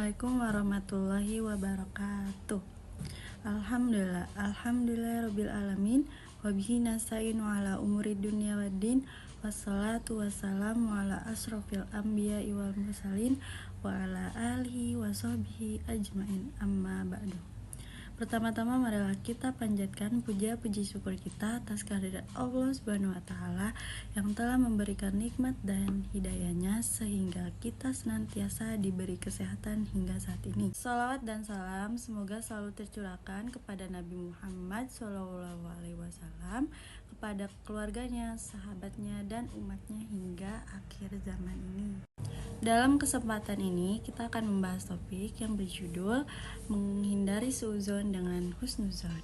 Assalamualaikum warahmatullahi wabarakatuh. Alhamdulillah alamin. Wabihi nasta'inu ala umuri dunya waddin. Wassalatu wassalamu ala asrofil anbiya wal mursalin wa ala alihi wa sahbihi ajmain, amma ba'du. Pertama-tama marilah kita panjatkan puja-puji syukur kita atas kehadirat Allah Subhanahu wa taala yang telah memberikan nikmat dan hidayahnya sehingga kita senantiasa diberi kesehatan hingga saat ini. Salawat dan salam semoga selalu tercurahkan kepada Nabi Muhammad SAW, kepada keluarganya, sahabatnya, dan umatnya hingga akhir zaman ini. Dalam kesempatan ini kita akan membahas topik yang berjudul menghindari suudzon dengan husnuzon.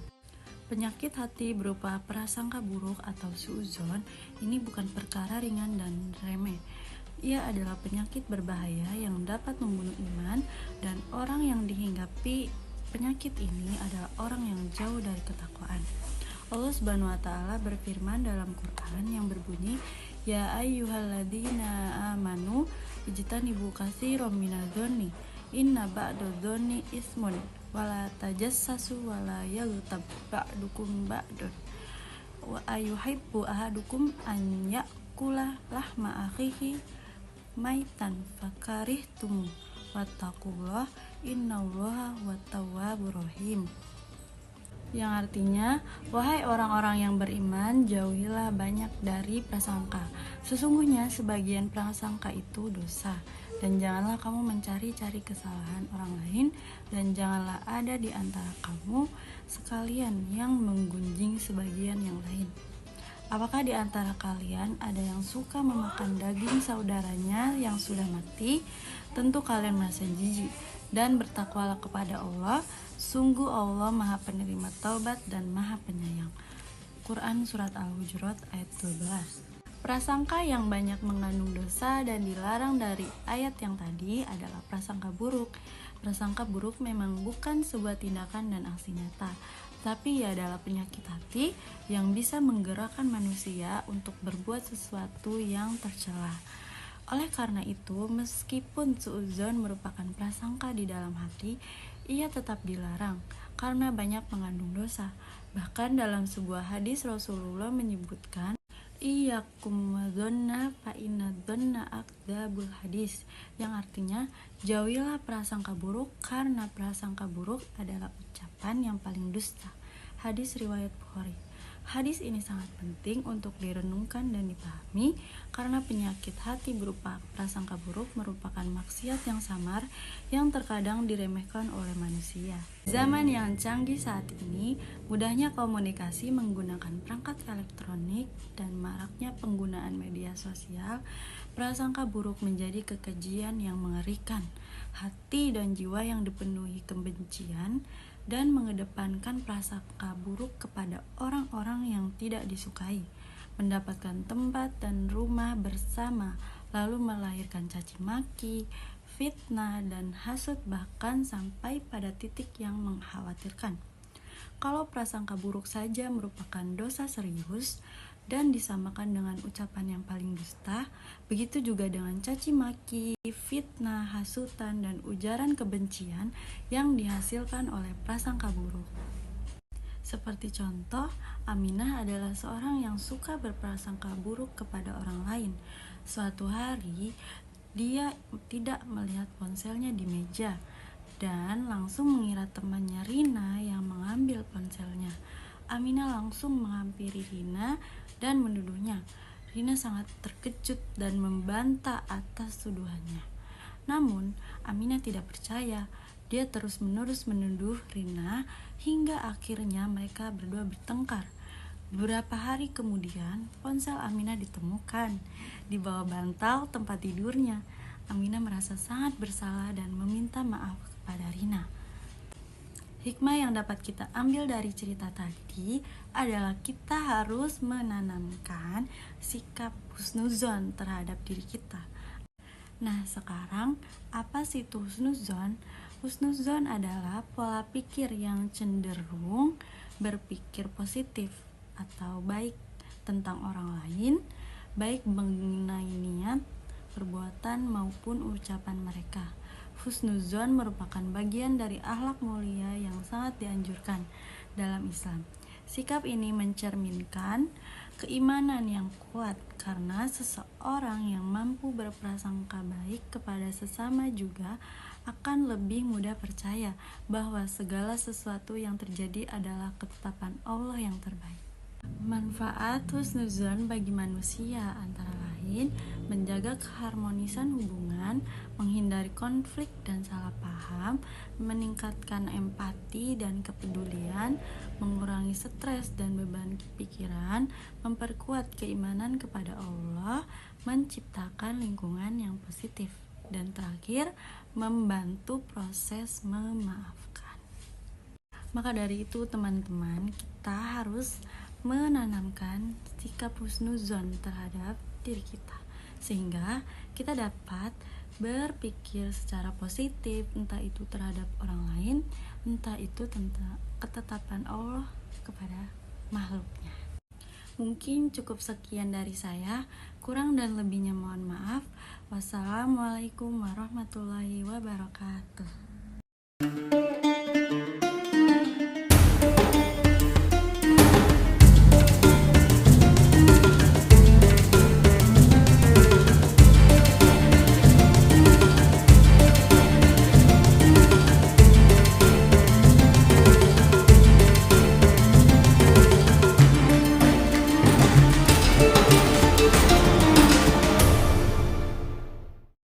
Penyakit hati berupa prasangka buruk atau suudzon ini bukan perkara ringan dan remeh. Ia adalah penyakit berbahaya yang dapat membunuh iman, dan orang yang dihinggapi penyakit ini adalah orang yang jauh dari ketakwaan. Allah Subhanahu wa taala berfirman dalam Quran yang berbunyi, "Ya ayyuhalladzina amanu ijtanibu katsiran minadh-dhonni inna ba'dadh-dhonni ismun wala tajassasu wala yaghtab ba'dukum ba'dan wa ayuhibbu ahadukum an ya'kula lahma akhihi maitan fakarihtum wattaqullah innallaha wat-tawwabur rahim." Yang artinya, wahai orang-orang yang beriman, jauhilah banyak dari prasangka. Sesungguhnya sebagian prasangka itu dosa. Dan janganlah kamu mencari-cari kesalahan orang lain, dan janganlah ada di antara kamu sekalian yang menggunjing sebagian yang lain. Apakah di antara kalian ada yang suka memakan daging saudaranya yang sudah mati? Tentu kalian merasa jijik. Dan bertakwalah kepada Allah, sungguh Allah Maha Penerima Taubat dan Maha Penyayang. Quran Surat Al-Hujurat ayat 12. Prasangka yang banyak mengandung dosa dan dilarang dari ayat yang tadi adalah prasangka buruk. Prasangka buruk memang bukan sebuah tindakan dan aksi nyata, tapi ia adalah penyakit hati yang bisa menggerakkan manusia untuk berbuat sesuatu yang tercela. Oleh karena itu, meskipun suudzon merupakan prasangka di dalam hati, ia tetap dilarang karena banyak mengandung dosa. Bahkan dalam sebuah hadis Rasulullah menyebutkan, "Iyyakum wadzanna fa inna dzanna akdzabul hadis", yang artinya jauhilah prasangka buruk karena prasangka buruk adalah ucapan yang paling dusta. Hadis riwayat Bukhari. Hadis ini sangat penting untuk direnungkan dan dipahami karena penyakit hati berupa prasangka buruk merupakan maksiat yang samar yang terkadang diremehkan oleh manusia. Zaman yang canggih saat ini, mudahnya komunikasi menggunakan perangkat elektronik dan maraknya penggunaan media sosial, prasangka buruk menjadi kekejian yang mengerikan. Hati dan jiwa yang dipenuhi kebencian dan mengedepankan prasangka buruk kepada orang-orang yang tidak disukai, mendapatkan tempat dan rumah bersama, lalu melahirkan caci maki, fitnah, dan hasut, bahkan sampai pada titik yang mengkhawatirkan. Kalau prasangka buruk saja merupakan dosa serius dan disamakan dengan ucapan yang paling dusta, begitu juga dengan caci maki, fitnah, hasutan, dan ujaran kebencian yang dihasilkan oleh prasangka buruk. Seperti contoh, Aminah adalah seorang yang suka berprasangka buruk kepada orang lain. Suatu hari, dia tidak melihat ponselnya di meja dan langsung mengira temannya Rina yang mengambil ponselnya. Aminah langsung menghampiri Rina dan menuduhnya. Rina sangat terkejut dan membantah atas tuduhannya. Namun, Aminah tidak percaya. Dia terus-menerus menuduh Rina hingga akhirnya mereka berdua bertengkar. Beberapa hari kemudian, ponsel Aminah ditemukan di bawah bantal tempat tidurnya. Aminah merasa sangat bersalah dan meminta maaf kepada Rina. Hikmah yang dapat kita ambil dari cerita tadi adalah kita harus menanamkan sikap husnuzon terhadap diri kita. Nah, sekarang apa sih itu husnuzon? Husnuzon adalah pola pikir yang cenderung berpikir positif atau baik tentang orang lain, baik mengenai niat, perbuatan maupun ucapan mereka. husnuzon merupakan bagian dari akhlak mulia yang sangat dianjurkan dalam Islam. Sikap ini mencerminkan keimanan yang kuat karena seseorang yang mampu berprasangka baik kepada sesama juga akan lebih mudah percaya bahwa segala sesuatu yang terjadi adalah ketetapan Allah yang terbaik. Manfaat husnuzon bagi manusia antara lain menjaga keharmonisan hubungan, menghindari konflik dan salah paham, meningkatkan empati dan kepedulian, mengurangi stres dan beban pikiran, memperkuat keimanan kepada Allah, menciptakan lingkungan yang positif, dan terakhir, membantu proses memaafkan. Maka dari itu teman-teman, kita harus menanamkan sikap husnuzon terhadap diri kita sehingga kita dapat berpikir secara positif, entah itu terhadap orang lain, entah itu tentang ketetapan Allah kepada makhluknya. Mungkin cukup sekian dari saya, kurang dan lebihnya mohon maaf. Wassalamualaikum warahmatullahi wabarakatuh.